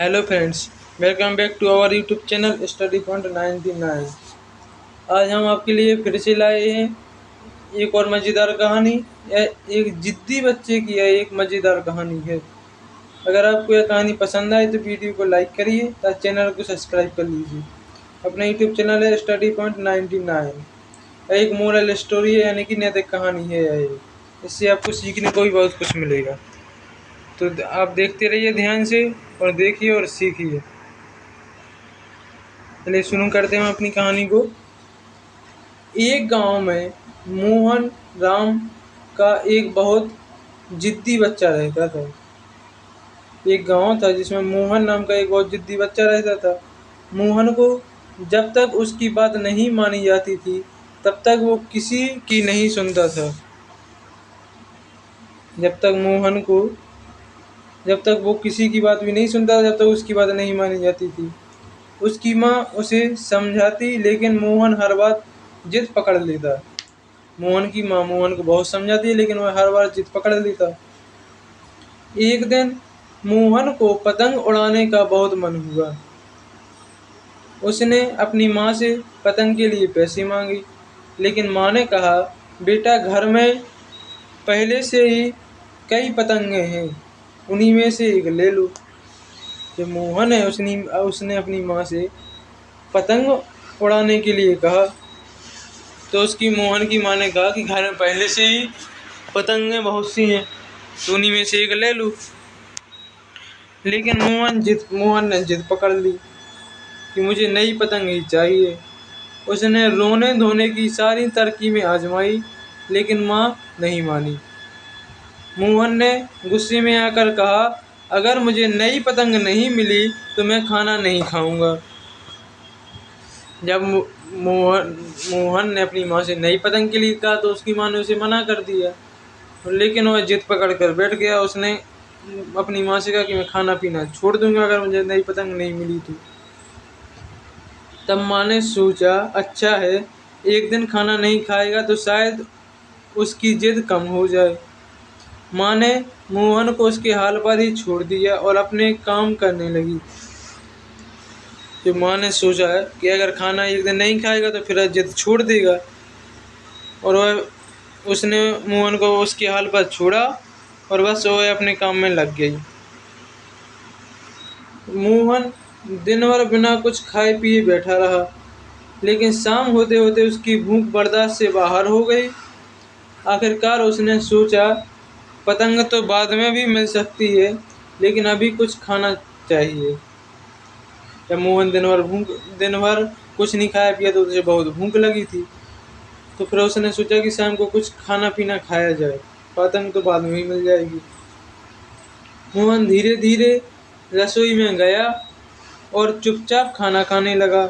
Hello friends, welcome back to our YouTube channel study point 99। आज हम आपके लिए फिर से लाए हैं एक और मज़ेदार कहानी। यह एक जिद्दी बच्चे की है, एक मज़ेदार कहानी है। अगर आपको यह कहानी पसंद आए तो वीडियो को लाइक करिए तथा चैनल को सब्सक्राइब कर लीजिए। अपना यूट्यूब चैनल है स्टडी पॉइंट 99। एक मोरल स्टोरी है, यानी कि नैतिक कहानी है यह। इससे आपको सीखने को भी बहुत कुछ मिलेगा। तो आप देखते रहिए ध्यान से और देखिए और सीखिए। चलिए शुरू करते हैं अपनी कहानी को। एक गांव में मोहन राम का एक बहुत जिद्दी बच्चा रहता था। एक गांव था जिसमें मोहन नाम का एक बहुत जिद्दी बच्चा रहता था। मोहन को जब तक उसकी बात नहीं मानी जाती थी तब तक वो किसी की नहीं सुनता था। जब तक मोहन को जब तक वो किसी की बात भी नहीं सुनता, जब तक उसकी बात नहीं मानी जाती थी। उसकी माँ उसे समझाती, लेकिन मोहन हर बात जिद पकड़ लेता। मोहन की माँ मोहन को बहुत समझाती है, लेकिन वह हर बार जिद पकड़ लेता। एक दिन मोहन को पतंग उड़ाने का बहुत मन हुआ। उसने अपनी माँ से पतंग के लिए पैसे मांगे, लेकिन माँ ने कहा, बेटा, घर में पहले से ही कई पतंगे हैं, उन्हीं में से एक ले लो। जो मोहन है उसने अपनी माँ से पतंग उड़ाने के लिए कहा, तो उसकी मोहन की माँ ने कहा कि घर में पहले से ही पतंगें बहुत सी हैं, तो उन्हीं में से एक ले लूँ। लेकिन मोहन ने जिद पकड़ ली कि मुझे नई पतंग ही चाहिए। उसने रोने धोने की सारी तरकीबें आजमाई, लेकिन माँ नहीं मानी। मोहन ने गुस्से में आकर कहा, अगर मुझे नई पतंग नहीं मिली तो मैं खाना नहीं खाऊंगा। जब मोहन ने अपनी माँ से नई पतंग के लिए कहा तो उसकी माँ ने उसे मना कर दिया, लेकिन वह जिद पकड़ कर बैठ गया। उसने अपनी माँ से कहा कि मैं खाना पीना छोड़ दूंगा अगर मुझे नई पतंग नहीं मिली तो। तब माँ ने सोचा, अच्छा है, एक दिन खाना नहीं खाएगा तो शायद उसकी जिद कम हो जाए। माँ ने मोहन को उसके हाल पर ही छोड़ दिया और अपने काम करने लगी। तो माँ ने सोचा है कि अगर खाना एक दिन नहीं खाएगा तो फिर जिद छोड़ देगा, और वह उसने मोहन को उसके हाल पर छोड़ा और बस वह अपने काम में लग गई। मोहन दिन भर बिना कुछ खाए पिए बैठा रहा, लेकिन शाम होते होते उसकी भूख बर्दाश्त से बाहर हो गई। आखिरकार उसने सोचा, पतंग तो बाद में भी मिल सकती है, लेकिन अभी कुछ खाना चाहिए। जब मोहन दिन भर कुछ नहीं खाया पिया तो उसे बहुत भूख लगी थी। तो फिर उसने सोचा कि शाम को कुछ खाना पीना खाया जाए, पतंग तो बाद में ही मिल जाएगी। मोहन धीरे धीरे रसोई में गया और चुपचाप खाना खाने लगा।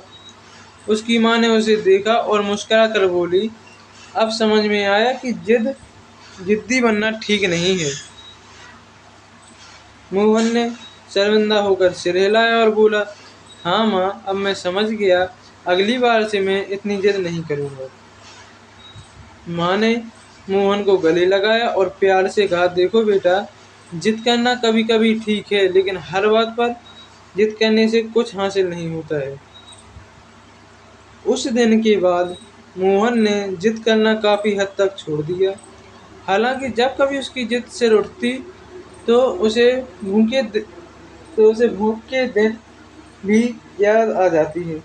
उसकी माँ ने उसे देखा और मुस्कुरा कर बोली, अब समझ में आया कि जिद्दी बनना ठीक नहीं है। मोहन ने शर्मिंदा होकर सिर हिलाया और बोला, हाँ माँ, अब मैं समझ गया, अगली बार से मैं इतनी जिद नहीं करूँगा। माँ ने मोहन को गले लगाया और प्यार से कहा, देखो बेटा, जिद करना कभी कभी ठीक है, लेकिन हर बात पर जिद करने से कुछ हासिल नहीं होता है। उस दिन के बाद मोहन ने जिद करना काफ़ी हद तक छोड़ दिया। हालांकि जब कभी उसकी जिद सिर उठती तो उसे भूख के दिन भी याद आ जाती है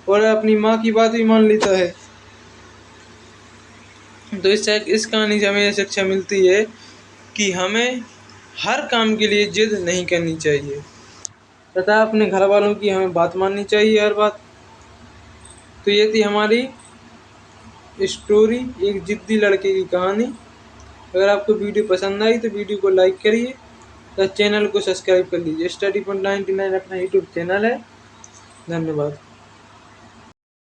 और अपनी माँ की बात भी मान लेता है। तो इस कहानी से हमें यह शिक्षा मिलती है कि हमें हर काम के लिए जिद नहीं करनी चाहिए तथा अपने घर वालों की हमें बात माननी चाहिए हर बात। तो ये थी हमारी स्टोरी, एक जिद्दी लड़के की कहानी। अगर आपको वीडियो पसंद आई तो वीडियो को लाइक करिए तो चैनल को सब्सक्राइब कर लीजिए। स्टडी पॉइंट 99 अपना यूट्यूब चैनल है। धन्यवाद।